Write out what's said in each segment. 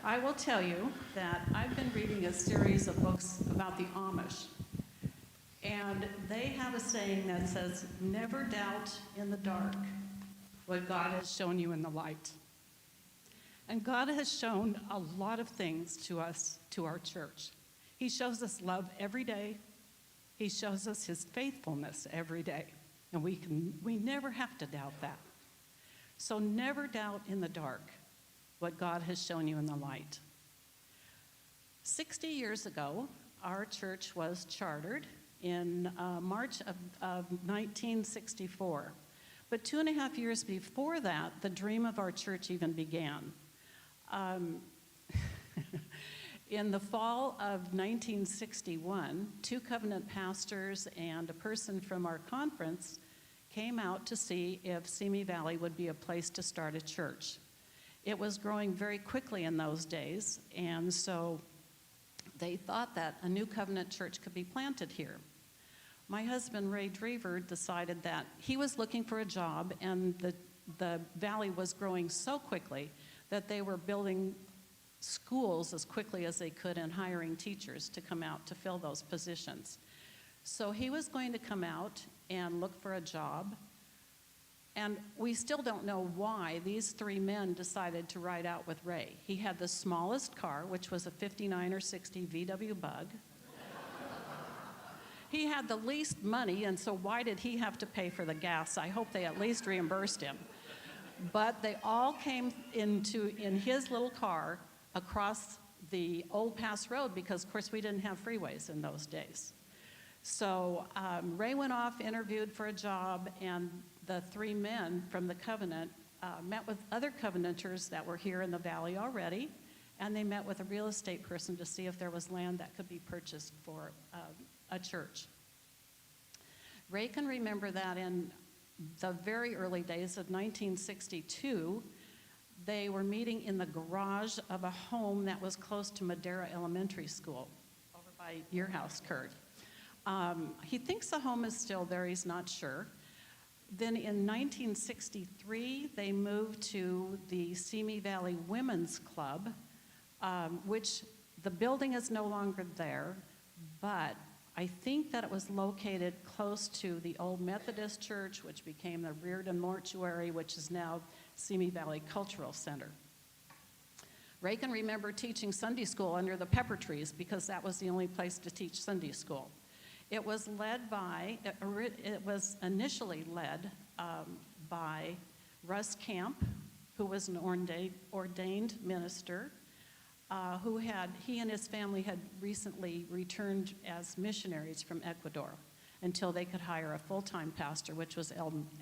I will tell you that I've been reading a series of books about the Amish, and they have a saying that says, never doubt in the dark what God has shown you in the light. And God has shown a lot of things to us, to our church. He shows us love every day. He shows us his faithfulness every day. And we never have to doubt that. So never doubt in the dark what God has shown you in the light. 60 years ago, our church was chartered in March of 1964. But 2.5 years before that, the dream of our church even began. In the fall of 1961, 2 Covenant pastors and a person from our conference came out to see if Simi Valley would be a place to start a church. It was growing very quickly in those days, and so they thought that a new Covenant church could be planted here. My husband, Ray Drever, decided that he was looking for a job, and the valley was growing so quickly that they were building schools as quickly as they could and hiring teachers to come out to fill those positions. So he was going to come out and look for a job. And we still don't know why these 3 men decided to ride out with Ray. He had the smallest car, which was a 59 or 60 VW Bug. He had the least money, and so why did he have to pay for the gas? I hope they at least reimbursed him. But they all came in his little car across the Old Pass Road because, of course, we didn't have freeways in those days. So Ray went off, interviewed for a job, and the 3 men from the Covenant met with other Covenanters that were here in the valley already, and they met with a real estate person to see if there was land that could be purchased for a church. Ray can remember that in the very early days of 1962, they were meeting in the garage of a home that was close to Madera Elementary School, over by your house, Kurt. He thinks the home is still there, he's not sure. Then in 1963, they moved to the Simi Valley Women's Club, which the building is no longer there, but I think that it was located close to the old Methodist Church, which became the Reardon Mortuary, which is now Simi Valley Cultural Center. Ray can remember teaching Sunday school under the pepper trees because that was the only place to teach Sunday school. It was initially led by Russ Camp, who was an ordained minister, he and his family had recently returned as missionaries from Ecuador until they could hire a full-time pastor, which was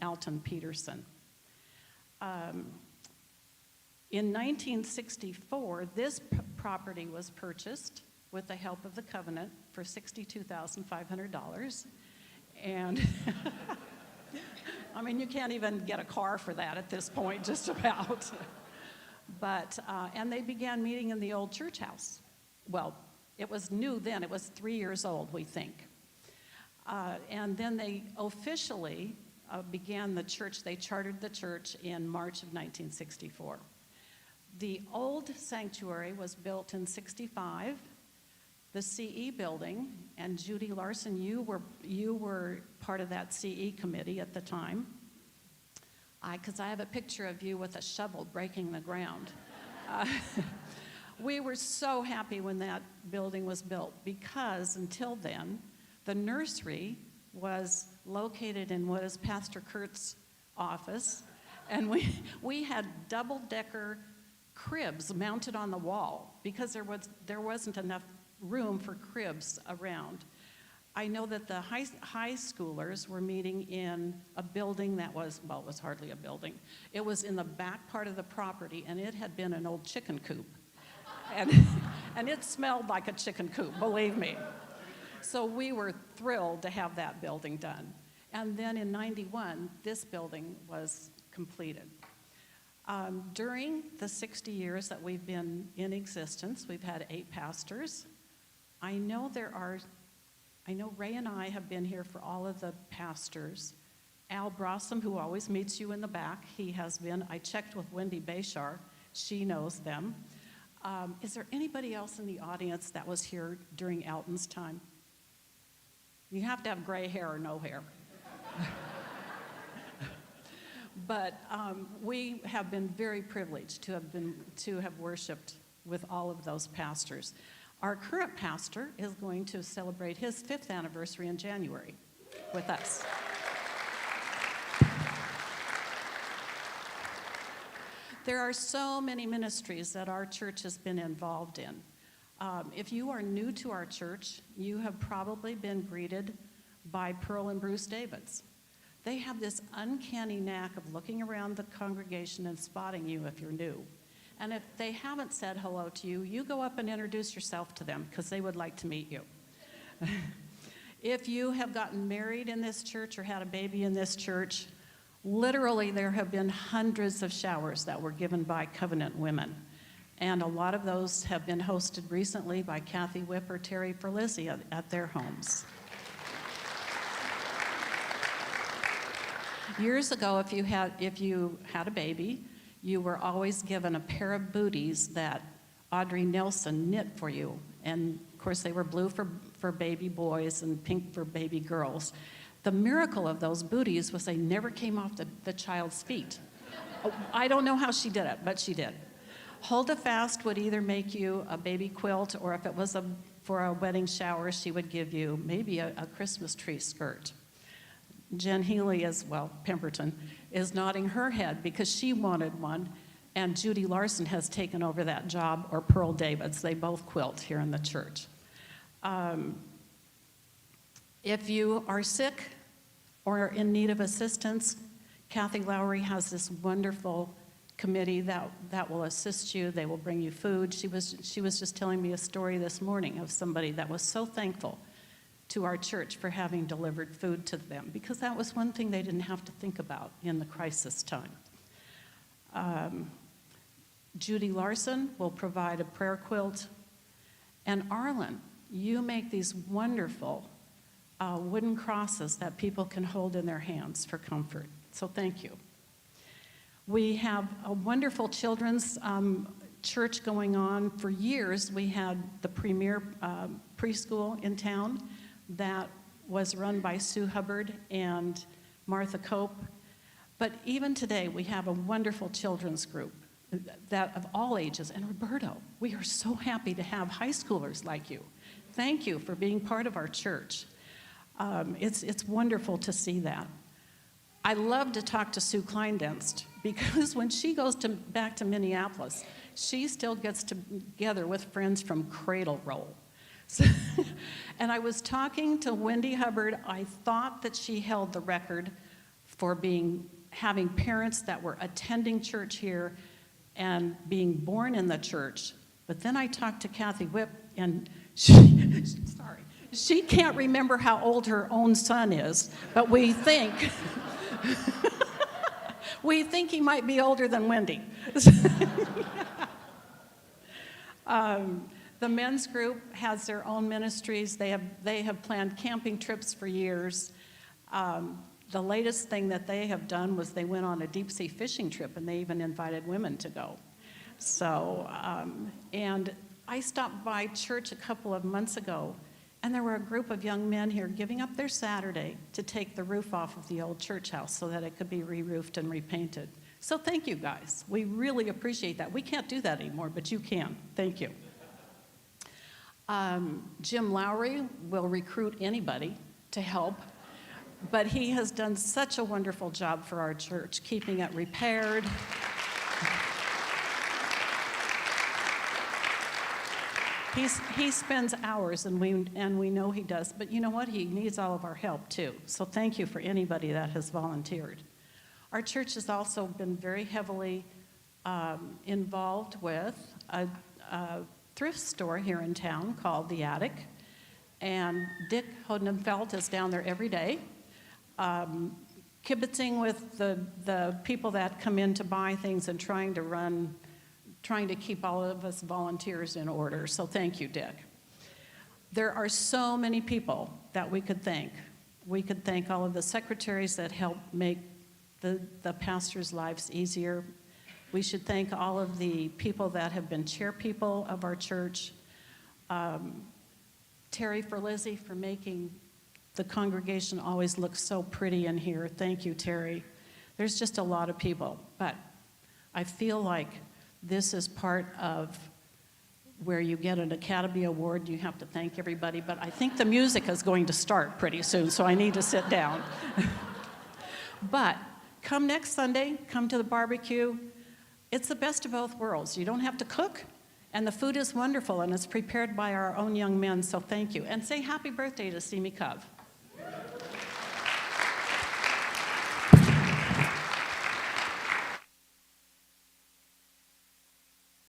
Alton Peterson. In 1964, this property was purchased with the help of the Covenant for $62,500. And I mean, you can't even get a car for that at this point, just about. But, and they began meeting in the old church house. Well, it was new then. It was 3 years old, we think. And then they officially began the church. They chartered the church in March of 1964. The old sanctuary was built in '65. The CE building, and Judy Larson, you were part of that CE committee at the time. Because I have a picture of you with a shovel breaking the ground. We were so happy when that building was built because until then, the nursery was located in what is Pastor Kurt's office, and we had double-decker cribs mounted on the wall because there wasn't enough room for cribs around. I know that the high schoolers were meeting in a building that was, well, it was hardly a building. It was in the back part of the property, and it had been an old chicken coop. And it smelled like a chicken coop, believe me. So we were thrilled to have that building done. And then in '91, this building was completed. During the 60 years that we've been in existence, we've had 8 pastors. I know Ray and I have been here for all of the pastors. Al Brossum, who always meets you in the back, he has been. I checked with Wendy Bashar. She knows them. Is there anybody else in the audience that was here during Alton's time? You have to have gray hair or no hair. But we have been very privileged to have worshiped with all of those pastors. Our current pastor is going to celebrate his 5th anniversary in January with us. There are so many ministries that our church has been involved in. If you are new to our church, you have probably been greeted by Pearl and Bruce Davids. They have this uncanny knack of looking around the congregation and spotting you if you're new. And if they haven't said hello to you, you go up and introduce yourself to them because they would like to meet you. If you have gotten married in this church or had a baby in this church, literally there have been hundreds of showers that were given by Covenant women. And a lot of those have been hosted recently by Kathy Whipp or Terry Ferlizzi at their homes. Years ago, if you had a baby, you were always given a pair of booties that Audrey Nelson knit for you. And of course, they were blue for baby boys and pink for baby girls. The miracle of those booties was they never came off the child's feet. I don't know how she did it, but she did. Hold a Fast would either make you a baby quilt, or if it was for a wedding shower, she would give you maybe a Christmas tree skirt. Jen Healy Pemberton, is nodding her head because she wanted one, and Judy Larson has taken over that job, or Pearl Davids. They both quilt here in the church. If you are sick or in need of assistance, Kathy Lowry has this wonderful committee that will assist you. They will bring you food. She was just telling me a story this morning of somebody that was so thankful to our church for having delivered food to them, because that was one thing they didn't have to think about in the crisis time. Judy Larson will provide a prayer quilt. And Arlen, you make these wonderful wooden crosses that people can hold in their hands for comfort. So thank you. We have a wonderful children's church going on. For years, we had the premier preschool in town that was run by Sue Hubbard and Martha Cope. But even today, we have a wonderful children's group that of all ages. And Roberto, we are so happy to have high schoolers like you. Thank you for being part of our church. It's wonderful to see that. I love to talk to Sue Kleindenst because when she goes back to Minneapolis, she still gets together with friends from Cradle Roll. And I was talking to Wendy Hubbard. I thought that she held the record for having parents that were attending church here and being born in the church. But then I talked to Kathy Whipp, and she can't remember how old her own son is, but we think he might be older than Wendy. The men's group has their own ministries. They have planned camping trips for years. The latest thing that they have done was they went on a deep sea fishing trip, and they even invited women to go. So, and I stopped by church a couple of months ago, and there were a group of young men here giving up their Saturday to take the roof off of the old church house so that it could be re-roofed and repainted. So thank you, guys. We really appreciate that. We can't do that anymore, but you can. Thank you. Jim Lowry will recruit anybody to help, but he has done such a wonderful job for our church, keeping it repaired. He spends hours, and we know he does, but you know what? He needs all of our help, too. So thank you for anybody that has volunteered. Our church has also been very heavily involved with a thrift store here in town called The Attic, and Dick Hodenfeld is down there every day, kibitzing with the people that come in to buy things and trying to keep all of us volunteers in order. So thank you, Dick. There are so many people that we could thank. We could thank all of the secretaries that help make the pastors' lives easier. We should thank all of the people that have been chair people of our church. Terry for Lizzie for making the congregation always look so pretty in here. Thank you, Terry. There's just a lot of people, but I feel like this is part of where you get an Academy Award. You have to thank everybody, but I think the music is going to start pretty soon, so I need to sit down. But come next Sunday, come to the barbecue. It's the best of both worlds. You don't have to cook, and the food is wonderful, and it's prepared by our own young men, so thank you. And say happy birthday to Simi Cov.